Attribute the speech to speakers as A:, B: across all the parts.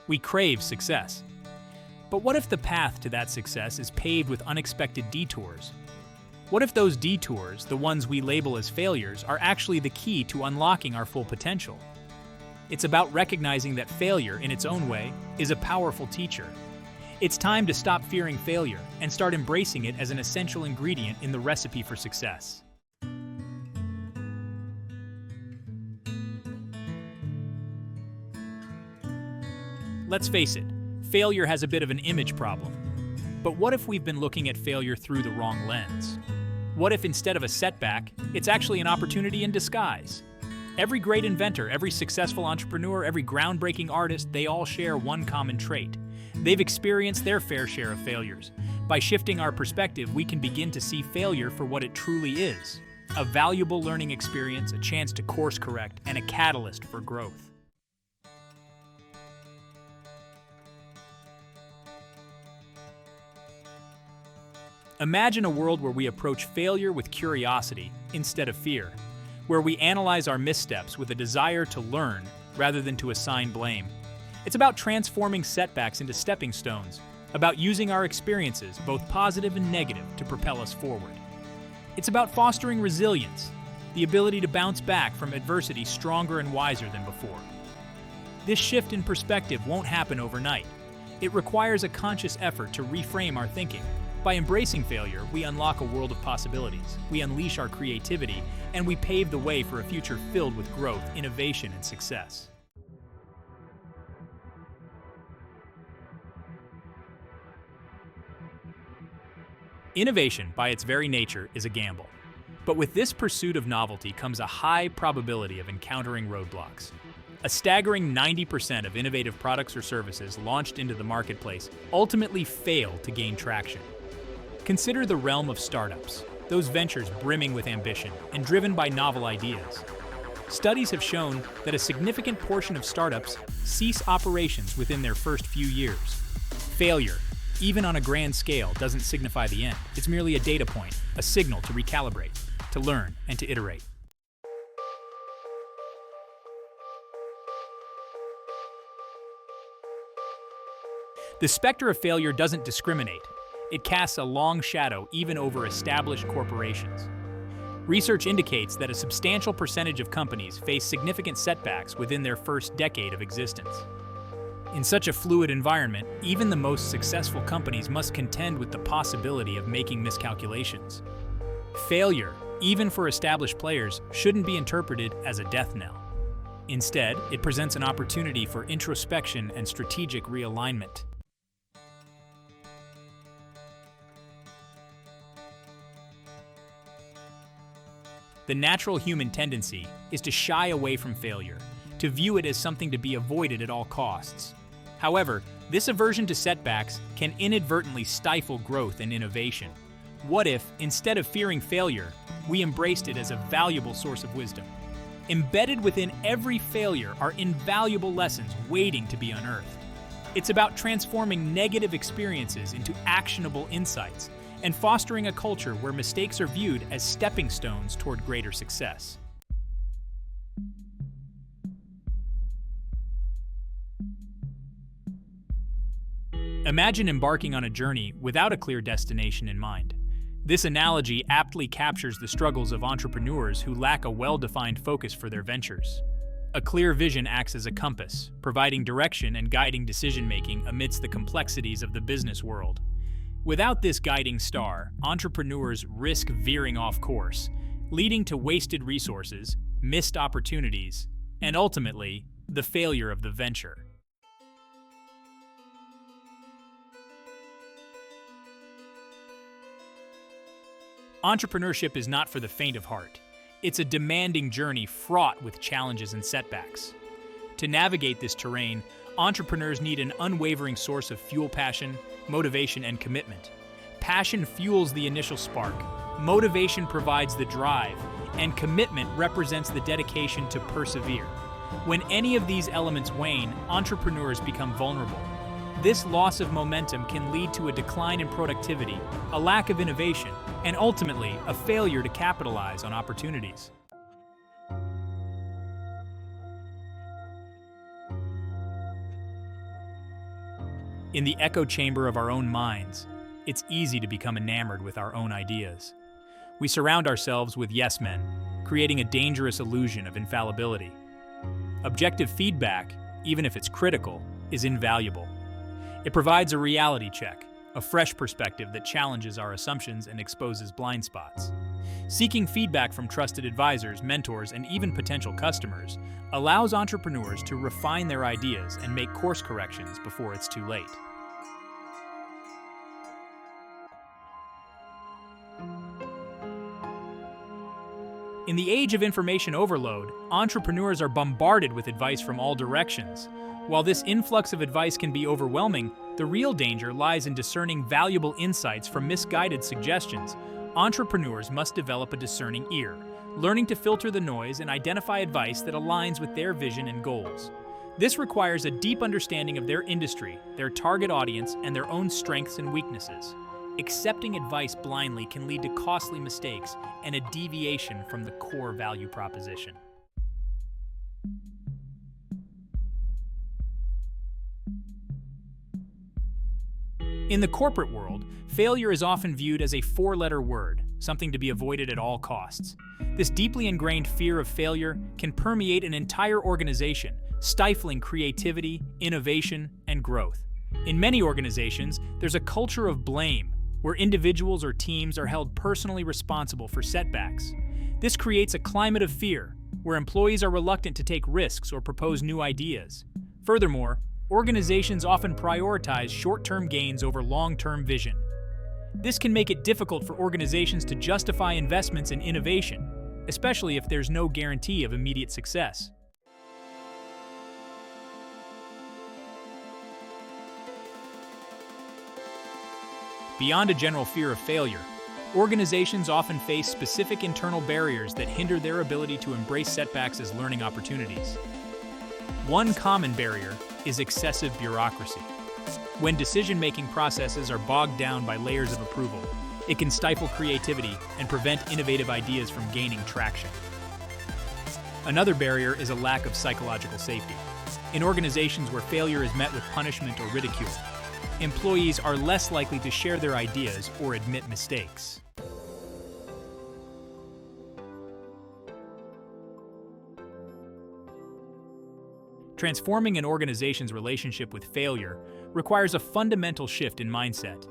A: We crave success. But what if the path to that success is paved with unexpected detours? What if those detours, the ones we label as failures, are actually the key to unlocking our full potential? It's about recognizing that failure, in its own way, is a powerful teacher. It's time to stop fearing failure and start embracing it as an essential ingredient in the recipe for success. Let's face it, failure has a bit of an image problem. But what if we've been looking at failure through the wrong lens? What if instead of a setback, it's actually an opportunity in disguise? Every great inventor, every successful entrepreneur, every groundbreaking artist, they all share one common trait. They've experienced their fair share of failures. By shifting our perspective, we can begin to see failure for what it truly is: a valuable learning experience, a chance to course correct, and a catalyst for growth. Imagine a world where we approach failure with curiosity instead of fear, where we analyze our missteps with a desire to learn rather than to assign blame. It's about transforming setbacks into stepping stones, about using our experiences, both positive and negative, to propel us forward. It's about fostering resilience, the ability to bounce back from adversity stronger and wiser than before. This shift in perspective won't happen overnight. It requires a conscious effort to reframe our thinking. By embracing failure, we unlock a world of possibilities, we unleash our creativity, and we pave the way for a future filled with growth, innovation, and success. Innovation, by its very nature, is a gamble. But with this pursuit of novelty comes a high probability of encountering roadblocks. A staggering 90% of innovative products or services launched into the marketplace ultimately fail to gain traction. Consider the realm of startups, those ventures brimming with ambition and driven by novel ideas. Studies have shown that a significant portion of startups cease operations within their first few years. Failure, even on a grand scale, doesn't signify the end. It's merely a data point, a signal to recalibrate, to learn, and to iterate. The specter of failure doesn't discriminate. It casts a long shadow even over established corporations. Research indicates that a substantial percentage of companies face significant setbacks within their first decade of existence. In such a fluid environment, even the most successful companies must contend with the possibility of making miscalculations. Failure, even for established players, shouldn't be interpreted as a death knell. Instead, it presents an opportunity for introspection and strategic realignment. The natural human tendency is to shy away from failure, to view it as something to be avoided at all costs. However, this aversion to setbacks can inadvertently stifle growth and innovation. What if, instead of fearing failure, we embraced it as a valuable source of wisdom? Embedded within every failure are invaluable lessons waiting to be unearthed. It's about transforming negative experiences into actionable insights and fostering a culture where mistakes are viewed as stepping stones toward greater success. Imagine embarking on a journey without a clear destination in mind. This analogy aptly captures the struggles of entrepreneurs who lack a well-defined focus for their ventures. A clear vision acts as a compass, providing direction and guiding decision-making amidst the complexities of the business world. Without this guiding star, entrepreneurs risk veering off course, leading to wasted resources, missed opportunities, and ultimately, the failure of the venture. Entrepreneurship is not for the faint of heart. It's a demanding journey fraught with challenges and setbacks. To navigate this terrain, entrepreneurs need an unwavering source of fuel, passion, motivation, and commitment. Passion fuels the initial spark, motivation provides the drive, and commitment represents the dedication to persevere. When any of these elements wane, entrepreneurs become vulnerable. This loss of momentum can lead to a decline in productivity, a lack of innovation, and ultimately a failure to capitalize on opportunities. In the echo chamber of our own minds, it's easy to become enamored with our own ideas. We surround ourselves with yes men, creating a dangerous illusion of infallibility. Objective feedback, even if it's critical, is invaluable. It provides a reality check, a fresh perspective that challenges our assumptions and exposes blind spots. Seeking feedback from trusted advisors, mentors, and even potential customers allows entrepreneurs to refine their ideas and make course corrections before it's too late. In the age of information overload, entrepreneurs are bombarded with advice from all directions. While this influx of advice can be overwhelming, the real danger lies in discerning valuable insights from misguided suggestions. Entrepreneurs must develop a discerning ear, learning to filter the noise and identify advice that aligns with their vision and goals. This requires a deep understanding of their industry, their target audience, and their own strengths and weaknesses. Accepting advice blindly can lead to costly mistakes and a deviation from the core value proposition. In the corporate world, failure is often viewed as a four-letter word, something to be avoided at all costs. This deeply ingrained fear of failure can permeate an entire organization, stifling creativity, innovation, and growth. In many organizations, there's a culture of blame, where individuals or teams are held personally responsible for setbacks. This creates a climate of fear, where employees are reluctant to take risks or propose new ideas. Furthermore, organizations often prioritize short-term gains over long-term vision. This can make it difficult for organizations to justify investments in innovation, especially if there's no guarantee of immediate success. Beyond a general fear of failure, organizations often face specific internal barriers that hinder their ability to embrace setbacks as learning opportunities. One common barrier is excessive bureaucracy. When decision-making processes are bogged down by layers of approval, it can stifle creativity and prevent innovative ideas from gaining traction. Another barrier is a lack of psychological safety. In organizations where failure is met with punishment or ridicule, employees are less likely to share their ideas or admit mistakes. Transforming an organization's relationship with failure requires a fundamental shift in mindset.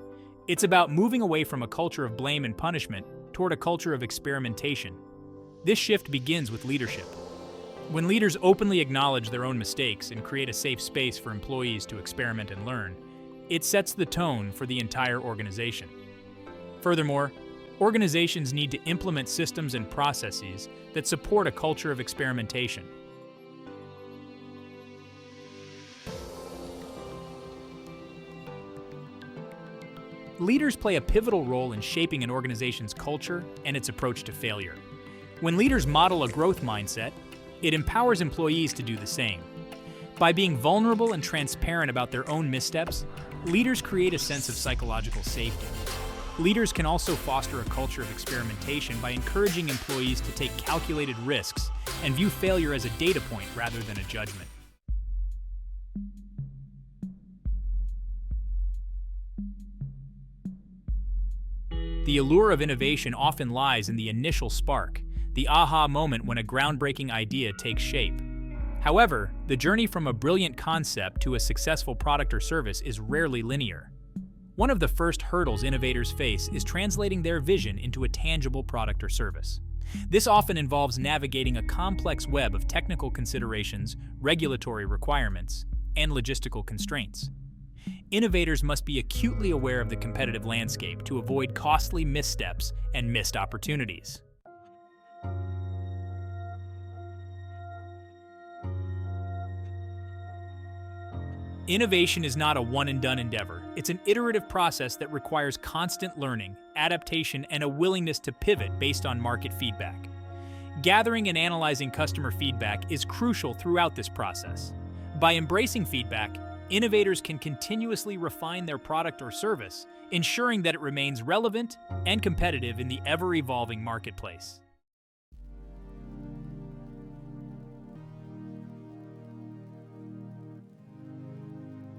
A: It's about moving away from a culture of blame and punishment toward a culture of experimentation. This shift begins with leadership. When leaders openly acknowledge their own mistakes and create a safe space for employees to experiment and learn, it sets the tone for the entire organization. Furthermore, organizations need to implement systems and processes that support a culture of experimentation. Leaders play a pivotal role in shaping an organization's culture and its approach to failure. When leaders model a growth mindset, it empowers employees to do the same. By being vulnerable and transparent about their own missteps, leaders create a sense of psychological safety. Leaders can also foster a culture of experimentation by encouraging employees to take calculated risks and view failure as a data point rather than a judgment. The allure of innovation often lies in the initial spark, the aha moment when a groundbreaking idea takes shape. However, the journey from a brilliant concept to a successful product or service is rarely linear. One of the first hurdles innovators face is translating their vision into a tangible product or service. This often involves navigating a complex web of technical considerations, regulatory requirements, and logistical constraints. Innovators must be acutely aware of the competitive landscape to avoid costly missteps and missed opportunities. Innovation is not a one-and-done endeavor. It's an iterative process that requires constant learning, adaptation, and a willingness to pivot based on market feedback. Gathering and analyzing customer feedback is crucial throughout this process. By embracing feedback, innovators can continuously refine their product or service, ensuring that it remains relevant and competitive in the ever-evolving marketplace.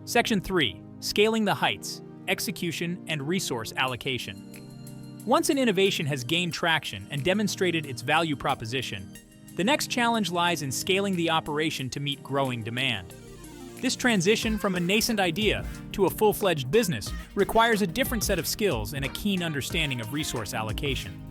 A: Section 3. scaling the heights, execution, and resource allocation. Once an innovation has gained traction and demonstrated its value proposition, the next challenge lies in scaling the operation to meet growing demand. This transition from a nascent idea to a full-fledged business requires a different set of skills and a keen understanding of resource allocation.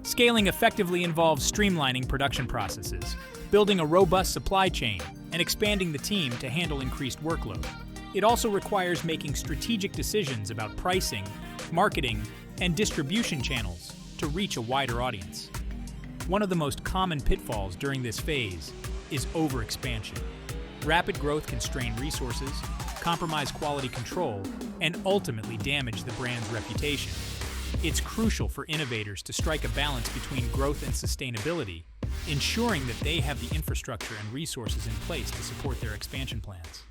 A: Scaling effectively involves streamlining production processes, building a robust supply chain, and expanding the team to handle increased workload. It also requires making strategic decisions about pricing, marketing, and distribution channels to reach a wider audience. One of the most common pitfalls during this phase is overexpansion. Rapid growth can strain resources, compromise quality control, and ultimately damage the brand's reputation. It's crucial for innovators to strike a balance between growth and sustainability, ensuring that they have the infrastructure and resources in place to support their expansion plans.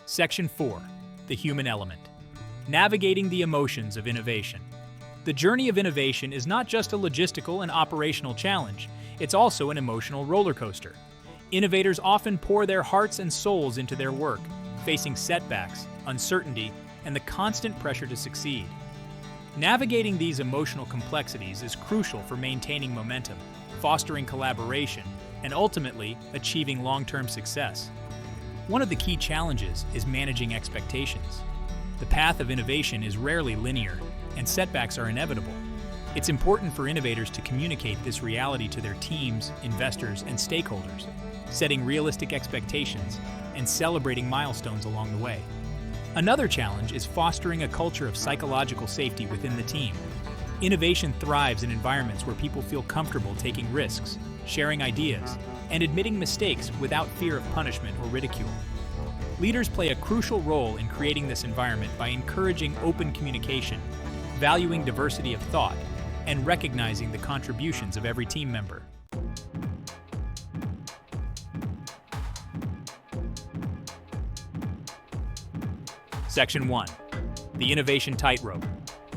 A: Section 4. The human element. Navigating the emotions of innovation. The journey of innovation is not just a logistical and operational challenge, it's also an emotional roller coaster. Innovators often pour their hearts and souls into their work, facing setbacks, uncertainty, and the constant pressure to succeed. Navigating these emotional complexities is crucial for maintaining momentum, fostering collaboration, and ultimately achieving long-term success. One of the key challenges is managing expectations. The path of innovation is rarely linear, and setbacks are inevitable. It's important for innovators to communicate this reality to their teams, investors, and stakeholders, setting realistic expectations and celebrating milestones along the way. Another challenge is fostering a culture of psychological safety within the team. Innovation thrives in environments where people feel comfortable taking risks, sharing ideas, and admitting mistakes without fear of punishment or ridicule. Leaders play a crucial role in creating this environment by encouraging open communication, valuing diversity of thought, and recognizing the contributions of every team member. Section 1. The innovation tightrope.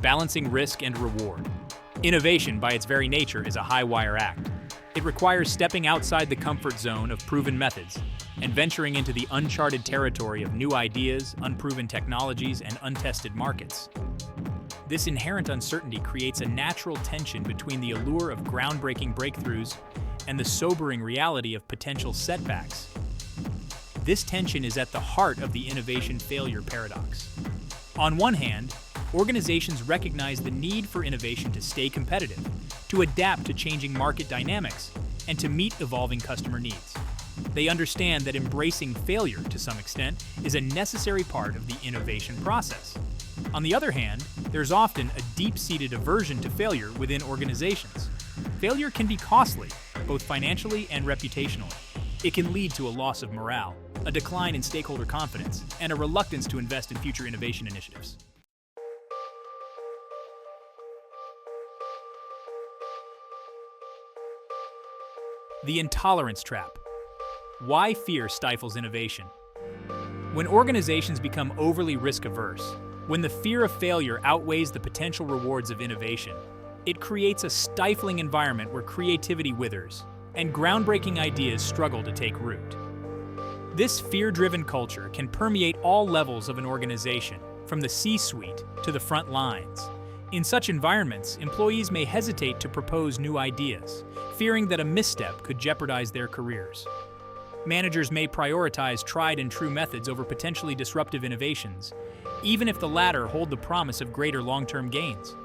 A: Balancing risk and reward. Innovation, by its very nature, is a high-wire act. It requires stepping outside the comfort zone of proven methods and venturing into the uncharted territory of new ideas, unproven technologies, and untested markets. This inherent uncertainty creates a natural tension between the allure of groundbreaking breakthroughs and the sobering reality of potential setbacks. This tension is at the heart of the innovation failure paradox. On one hand, organizations recognize the need for innovation to stay competitive, to adapt to changing market dynamics, and to meet evolving customer needs. They understand that embracing failure to some extent is a necessary part of the innovation process. On the other hand, there's often a deep-seated aversion to failure within organizations. Failure can be costly, both financially and reputationally. It can lead to a loss of morale, a decline in stakeholder confidence, and a reluctance to invest in future innovation initiatives. The intolerance trap. Why fear stifles innovation? When organizations become overly risk-averse, when the fear of failure outweighs the potential rewards of innovation, it creates a stifling environment where creativity withers and groundbreaking ideas struggle to take root. This fear-driven culture can permeate all levels of an organization, from the C-suite to the front lines. In such environments, employees may hesitate to propose new ideas, fearing that a misstep could jeopardize their careers. Managers may prioritize tried and true methods over potentially disruptive innovations, even if the latter hold the promise of greater long-term gains.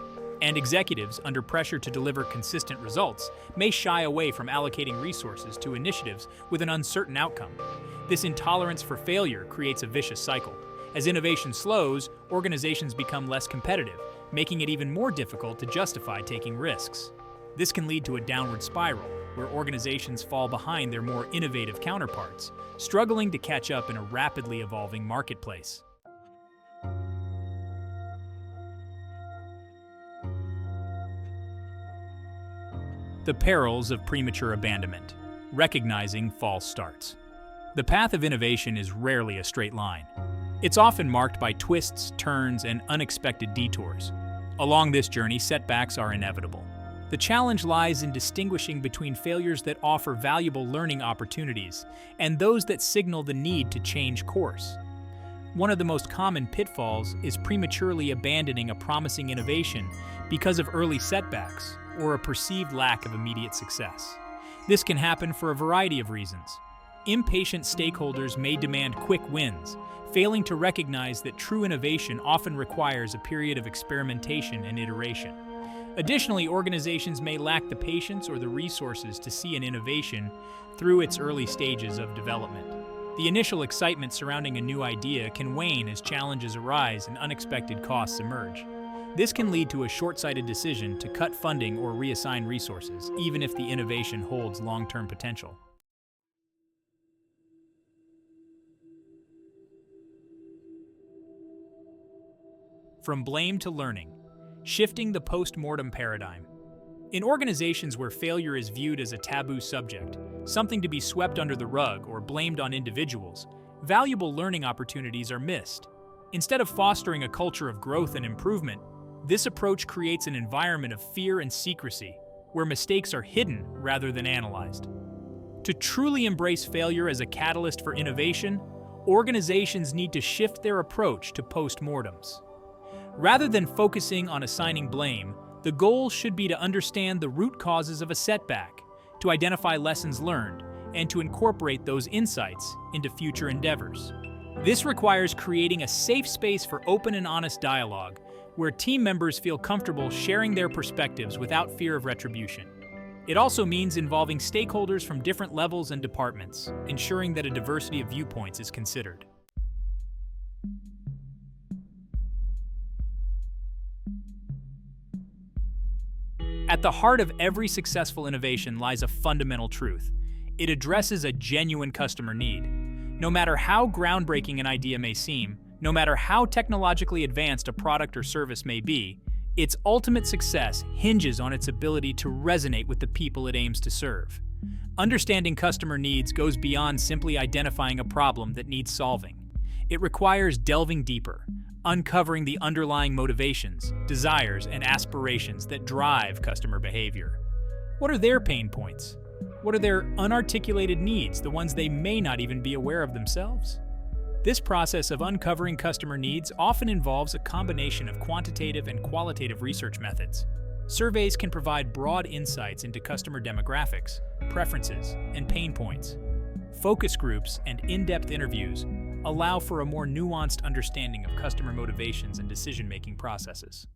A: And executives, under pressure to deliver consistent results, may shy away from allocating resources to initiatives with an uncertain outcome. This intolerance for failure creates a vicious cycle. As innovation slows, organizations become less competitive, making it even more difficult to justify taking risks. This can lead to a downward spiral, where organizations fall behind their more innovative counterparts, struggling to catch up in a rapidly evolving marketplace. The perils of premature abandonment. Recognizing false starts. The path of innovation is rarely a straight line. It's often marked by twists, turns, and unexpected detours. Along this journey, setbacks are inevitable. The challenge lies in distinguishing between failures that offer valuable learning opportunities and those that signal the need to change course. One of the most common pitfalls is prematurely abandoning a promising innovation because of early setbacks or a perceived lack of immediate success. This can happen for a variety of reasons. Impatient stakeholders may demand quick wins, failing to recognize that true innovation often requires a period of experimentation and iteration. Additionally, organizations may lack the patience or the resources to see an innovation through its early stages of development. The initial excitement surrounding a new idea can wane as challenges arise and unexpected costs emerge. This can lead to a short-sighted decision to cut funding or reassign resources, even if the innovation holds long-term potential. From blame to learning, shifting the post-mortem paradigm. In organizations where failure is viewed as a taboo subject, something to be swept under the rug or blamed on individuals, valuable learning opportunities are missed. Instead of fostering a culture of growth and improvement, this approach creates an environment of fear and secrecy, where mistakes are hidden rather than analyzed. To truly embrace failure as a catalyst for innovation, organizations need to shift their approach to post-mortems. Rather than focusing on assigning blame, the goal should be to understand the root causes of a setback, to identify lessons learned, and to incorporate those insights into future endeavors. This requires creating a safe space for open and honest dialogue, where team members feel comfortable sharing their perspectives without fear of retribution. It also means involving stakeholders from different levels and departments, ensuring that a diversity of viewpoints is considered. At the heart of every successful innovation lies a fundamental truth. It addresses a genuine customer need. No matter how groundbreaking an idea may seem, no matter how technologically advanced a product or service may be, its ultimate success hinges on its ability to resonate with the people it aims to serve. Understanding customer needs goes beyond simply identifying a problem that needs solving. It requires delving deeper, uncovering the underlying motivations, desires, and aspirations that drive customer behavior. What are their pain points? What are their unarticulated needs, the ones they may not even be aware of themselves? This process of uncovering customer needs often involves a combination of quantitative and qualitative research methods. Surveys can provide broad insights into customer demographics, preferences, and pain points. Focus groups and in-depth interviews allow for a more nuanced understanding of customer motivations and decision-making processes.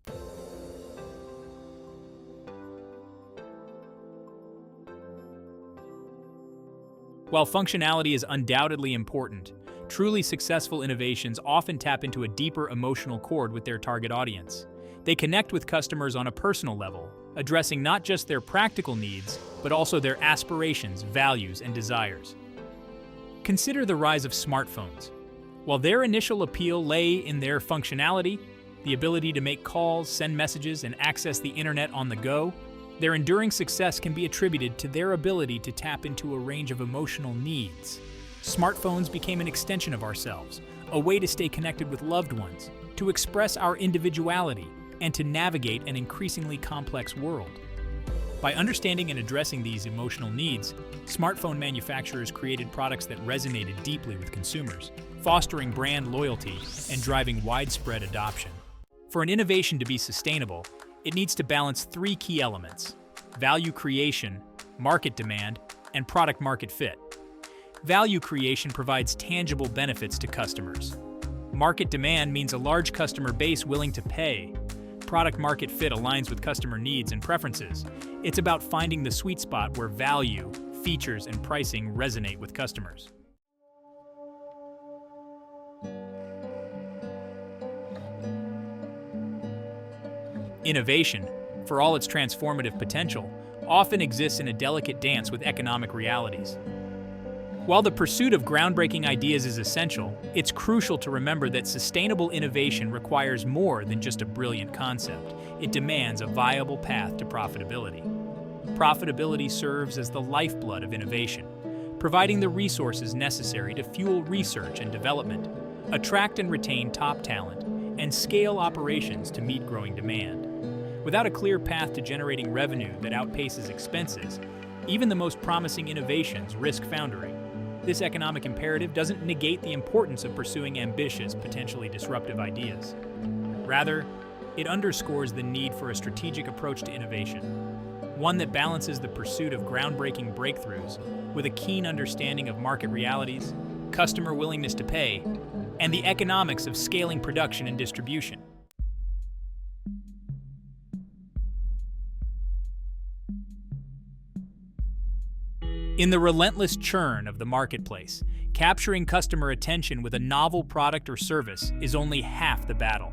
A: While functionality is undoubtedly important, truly successful innovations often tap into a deeper emotional chord with their target audience. They connect with customers on a personal level, addressing not just their practical needs, but also their aspirations, values, and desires. Consider the rise of smartphones. While their initial appeal lay in their functionality, the ability to make calls, send messages, and access the internet on the go, their enduring success can be attributed to their ability to tap into a range of emotional needs. Smartphones became an extension of ourselves, a way to stay connected with loved ones, to express our individuality, and to navigate an increasingly complex world. By understanding and addressing these emotional needs, smartphone manufacturers created products that resonated deeply with consumers, fostering brand loyalty and driving widespread adoption. For an innovation to be sustainable, it needs to balance three key elements: value creation, market demand, and product-market fit. Value creation provides tangible benefits to customers. Market demand means a large customer base willing to pay. Product-market fit aligns with customer needs and preferences. It's about finding the sweet spot where value, features, and pricing resonate with customers. Innovation, for all its transformative potential, often exists in a delicate dance with economic realities. While the pursuit of groundbreaking ideas is essential, it's crucial to remember that sustainable innovation requires more than just a brilliant concept. It demands a viable path to profitability. Profitability serves as the lifeblood of innovation, providing the resources necessary to fuel research and development, attract and retain top talent, and scale operations to meet growing demand. Without a clear path to generating revenue that outpaces expenses, even the most promising innovations risk foundering. This economic imperative doesn't negate the importance of pursuing ambitious, potentially disruptive ideas. Rather, it underscores the need for a strategic approach to innovation, one that balances the pursuit of groundbreaking breakthroughs with a keen understanding of market realities, customer willingness to pay, and the economics of scaling production and distribution. In the relentless churn of the marketplace, capturing customer attention with a novel product or service is only half the battle.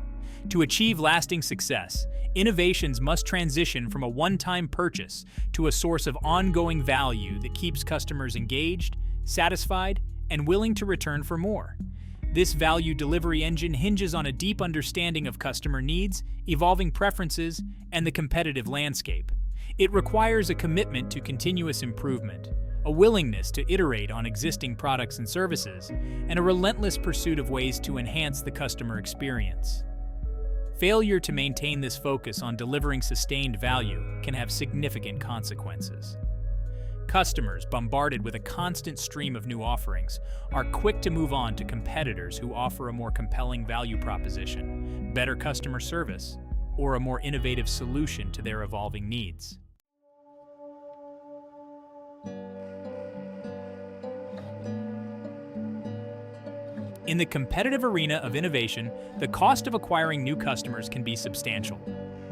A: To achieve lasting success, innovations must transition from a one-time purchase to a source of ongoing value that keeps customers engaged, satisfied, and willing to return for more. This value delivery engine hinges on a deep understanding of customer needs, evolving preferences, and the competitive landscape. It requires a commitment to continuous improvement, a willingness to iterate on existing products and services, and a relentless pursuit of ways to enhance the customer experience. Failure to maintain this focus on delivering sustained value can have significant consequences. Customers, bombarded with a constant stream of new offerings, are quick to move on to competitors who offer a more compelling value proposition, better customer service, or a more innovative solution to their evolving needs. In the competitive arena of innovation, the cost of acquiring new customers can be substantial.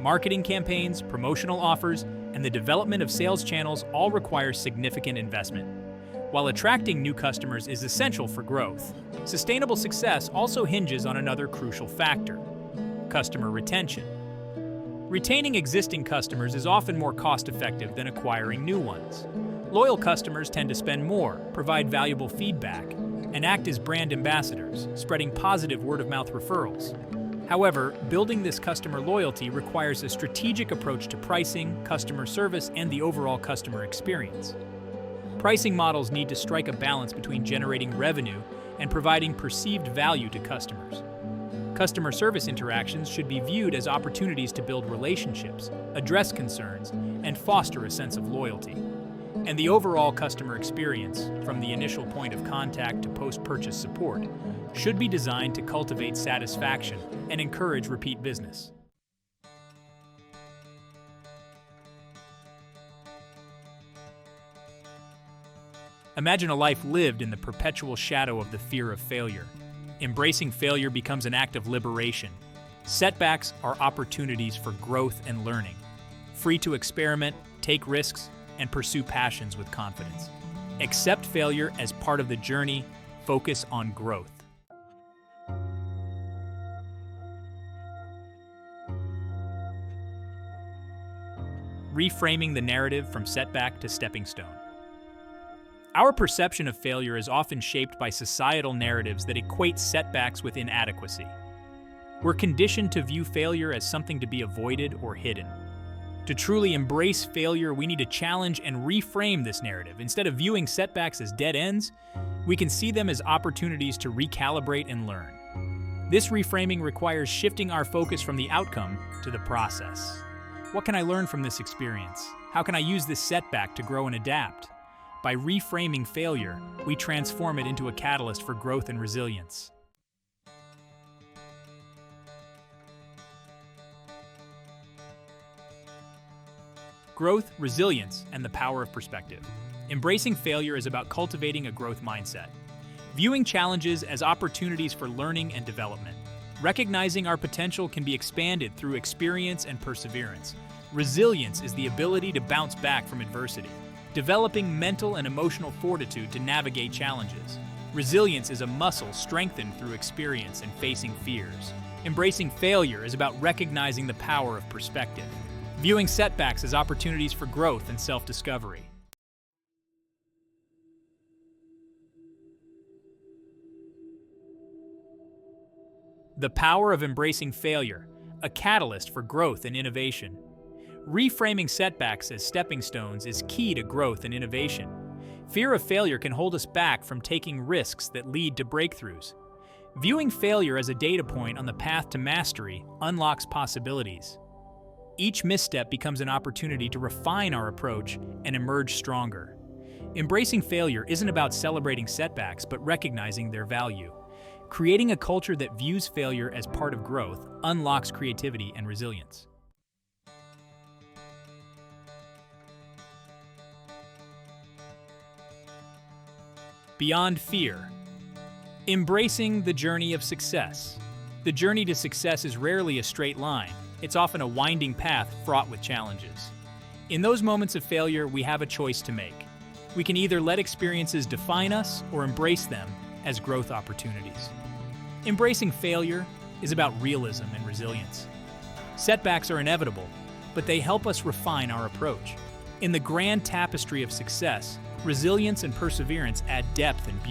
A: Marketing campaigns, promotional offers, and the development of sales channels all require significant investment. While attracting new customers is essential for growth, sustainable success also hinges on another crucial factor: customer retention. Retaining existing customers is often more cost-effective than acquiring new ones. Loyal customers tend to spend more, provide valuable feedback, and act as brand ambassadors, spreading positive word-of-mouth referrals. However, building this customer loyalty requires a strategic approach to pricing, customer service, and the overall customer experience. Pricing models need to strike a balance between generating revenue and providing perceived value to customers. Customer service interactions should be viewed as opportunities to build relationships, address concerns, and foster a sense of loyalty. And the overall customer experience, from the initial point of contact to post-purchase support, should be designed to cultivate satisfaction and encourage repeat business. Imagine a life lived in the perpetual shadow of the fear of failure. Embracing failure becomes an act of liberation. Setbacks are opportunities for growth and learning, free to experiment, take risks, and pursue passions with confidence. Accept failure as part of the journey, focus on growth. Reframing the narrative from setback to stepping stone. Our perception of failure is often shaped by societal narratives that equate setbacks with inadequacy. We're conditioned to view failure as something to be avoided or hidden. To truly embrace failure, we need to challenge and reframe this narrative. Instead of viewing setbacks as dead ends, we can see them as opportunities to recalibrate and learn. This reframing requires shifting our focus from the outcome to the process. What can I learn from this experience? How can I use this setback to grow and adapt? By reframing failure, we transform it into a catalyst for growth and resilience. Growth, resilience, and the power of perspective. Embracing failure is about cultivating a growth mindset, viewing challenges as opportunities for learning and development. Recognizing our potential can be expanded through experience and perseverance. Resilience is the ability to bounce back from adversity, developing mental and emotional fortitude to navigate challenges. Resilience is a muscle strengthened through experience and facing fears. Embracing failure is about recognizing the power of perspective, viewing setbacks as opportunities for growth and self-discovery. The power of embracing failure, a catalyst for growth and innovation. Reframing setbacks as stepping stones is key to growth and innovation. Fear of failure can hold us back from taking risks that lead to breakthroughs. Viewing failure as a data point on the path to mastery unlocks possibilities. Each misstep becomes an opportunity to refine our approach and emerge stronger. Embracing failure isn't about celebrating setbacks, but recognizing their value. Creating a culture that views failure as part of growth unlocks creativity and resilience. Beyond fear. Embracing the journey of success. The journey to success is rarely a straight line. It's often a winding path fraught with challenges. In those moments of failure, we have a choice to make. We can either let experiences define us or embrace them as growth opportunities. Embracing failure is about realism and resilience. Setbacks are inevitable, but they help us refine our approach. In the grand tapestry of success, resilience and perseverance add depth and beauty.